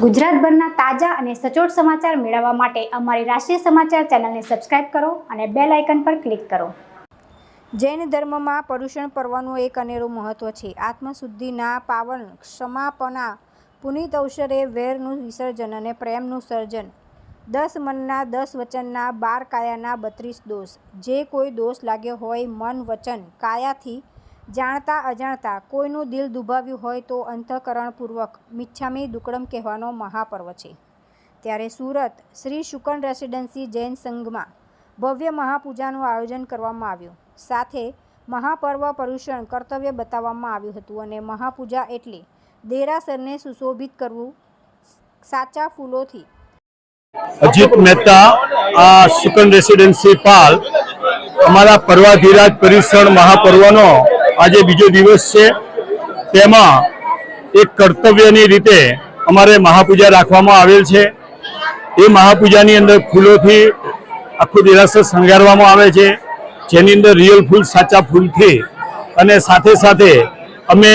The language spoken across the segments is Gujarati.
ગુજરાતભરના તાજા અને સચોટ સમાચાર મેળવવા માટે અમારી રાષ્ટ્રીય સમાચાર ચેનલને સબસ્ક્રાઇબ કરો અને બેલ આઇકન પર ક્લિક કરો। જૈન ધર્મમાં પર્યુષણ પર્વનું એક અનેરું મહત્વ છે। આત્મશુદ્ધિના પાવન ક્ષમાપના પુનિત અવસરે વેરનું વિસર્જન અને પ્રેમનું સર્જન। 10 મનના 10 વચનના 12 કાયાના 32 દોષ। જે કોઈ દોષ લાગ્યો હોય મન વચન કાયાથી જાણતા અજાણતા કોઈનું દિલ દુભાવ્યું હોય તો અંતઃકરણપૂર્વક મિચ્છામી દુક્કડમ કહેવાનો મહાપર્વ છે। ત્યારે સુરત શ્રી શુકન રેસિડેન્સી જૈન સંઘમાં ભવ્ય મહાપૂજાનું આયોજન કરવામાં આવ્યું। સાથે મહાપર્વ પર્યુષણ કર્તવ્ય બતાવવામાં આવ્યું હતું અને મહાપૂજા એટલે દેરાસરને સુશોભિત કરવું સાચા ફૂલોથી। અજીત મહેતા શુકન રેસિડેન્સી પાલ અમારા પર્વાધિરાજ પર્યુષણ મહાપર્વનો આજે બીજો દિવસ છે। તેમાં એક કર્તવ્યની રીતે અમારે મહાપૂજા રાખવામાં આવેલ છે। એ મહાપૂજાની અંદર ફૂલોથી આખું દેરાસર શણગારવામાં આવે છે, જેની અંદર રિયલ ફૂલ સાચા ફૂલથી અને સાથે સાથે અમે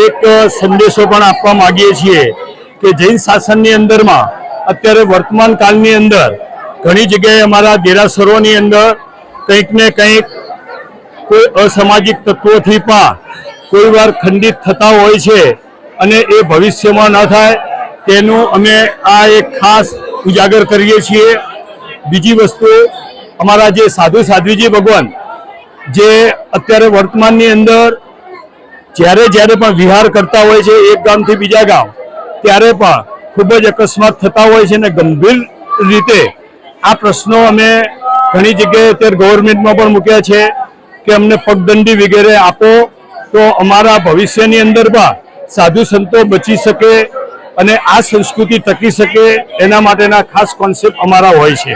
એક સંદેશો પણ આપવા માગીએ છીએ કે જૈન શાસનની અંદરમાં અત્યારે વર્તમાન કાળની અંદર ઘણી જગ્યાએ અમારા દેરાસરોની અંદર કંઈક ને કંઈક કોઈ અસામાજિક તત્વોથી પણ કોઈ વાર ખંડિત થતા હોય છે અને એ ભવિષ્યમાં ન થાય તેનું અમે આ એક ખાસ ઉજાગર કરીએ છીએ। બીજી વસ્તુ અમારા જે સાધુ સાધ્વીજી ભગવાન જે અત્યારે વર્તમાનની અંદર જ્યારે પણ વિહાર કરતા હોય છે એક ગામથી બીજા ગામ, ત્યારે પણ ખૂબ જ અકસ્માત થતા હોય છે અને ગંભીર રીતે આ પ્રશ્નો અમે ઘણી જગ્યાએ અત્યારે ગવર્મેન્ટમાં પણ મૂક્યા છે કે અમને પગદંડી વગેરે આપો તો અમારા ભવિષ્યની અંદર પણ સાધુ સંતો બચી શકે અને આ સંસ્કૃતિ ટકી શકે એના માટેના ખાસ કોન્સેપ્ટ અમારા હોય છે।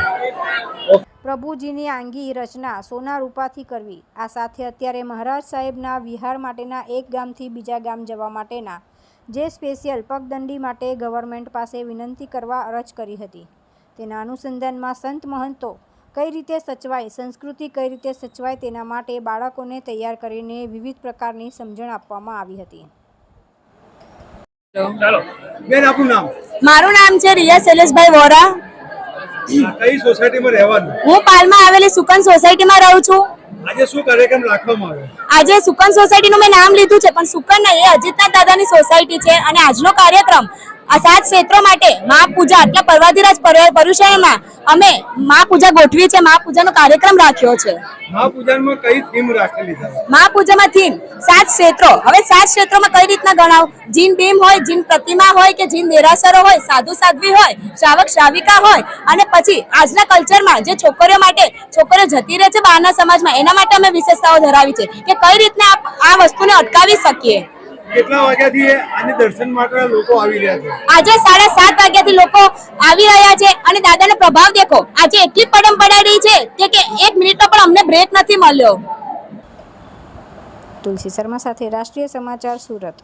પ્રભુજીની આંગી રચના સોના રૂપાથી કરવી। આ સાથે અત્યારે મહારાજ સાહેબના વિહાર માટેના એક ગામથી બીજા ગામ જવા માટેના જે સ્પેશિયલ પગદંડી માટે ગવર્મેન્ટ પાસે વિનંતી કરવા અરજ કરી હતી। તેના અનુસંધાનમાં સંત મહંતો કઈ રીતે સચવાય, સંસ્કૃતિ કઈ રીતે સચવાય તેના માટે બાળકોને તૈયાર કરીને વિવિધ પ્રકારની સમજણ આપવામાં આવી હતી। મારું નામ છે રિયા શૈલેષભાઈ વોરા। કઈ સોસાયટીમાં રહેવાનું? હું પાલમાં આવેલી સુકન સોસાયટીમાં રહું છું। આજે શું કાર્યક્રમ રાખવામાં આવ્યો? આજે સુકન સોસાયટીનું મેં નામ લીધું છે પણ સુકન નહીં, એ અજીતનાથ દાદાની સોસાયટી છે અને આજનો કાર્યક્રમ આ 7 ક્ષેત્રો માટે મહાપૂજા એટલે પર્વાધિરાજ પર્યુષણમાં અમે મહાપૂજા ગોઠવી છે, મહાપૂજાનો કાર્યક્રમ રાખ્યો છે। મહાપૂજામાં કઈ થીમ રાખેલી છે? મહાપૂજામાં થીમ 7 ક્ષેત્રો। હવે 7 ક્ષેત્રોમાં કઈ રીતના ગણાવ? જીન ભીમ હોય, જીન પ્રતિમા હોય કે જીન દેરાસરો હોય, સાધુ સાધ્વી હોય, શ્રાવક શ્રાવિકા હોય અને પછી આજના કલ્ચરમાં જે છોકરીઓ માટે છોકરીઓ જતી રહે છે બહારના સમાજમાં, એના માટે અમે વિશેષતાઓ ધરાવી છે કે કઈ રીતના આ વસ્તુને અટકાવી શકીએ। કેટલા વાગ્યાથી આને દર્શન માટે લોકો આવી રહ્યા છે? આજે 7:30 વાગ્યાથી લોકો આવી રહ્યા છે અને દાદાનો પ્રભાવ દેખો આજે એટલી પડમ પડાડી છે કે 1 મિનિટનો પણ અમને બ્રેક નથી મળ્યો। તુલસી શર્મા સાથે રાષ્ટ્રીય સમાચાર સુરત।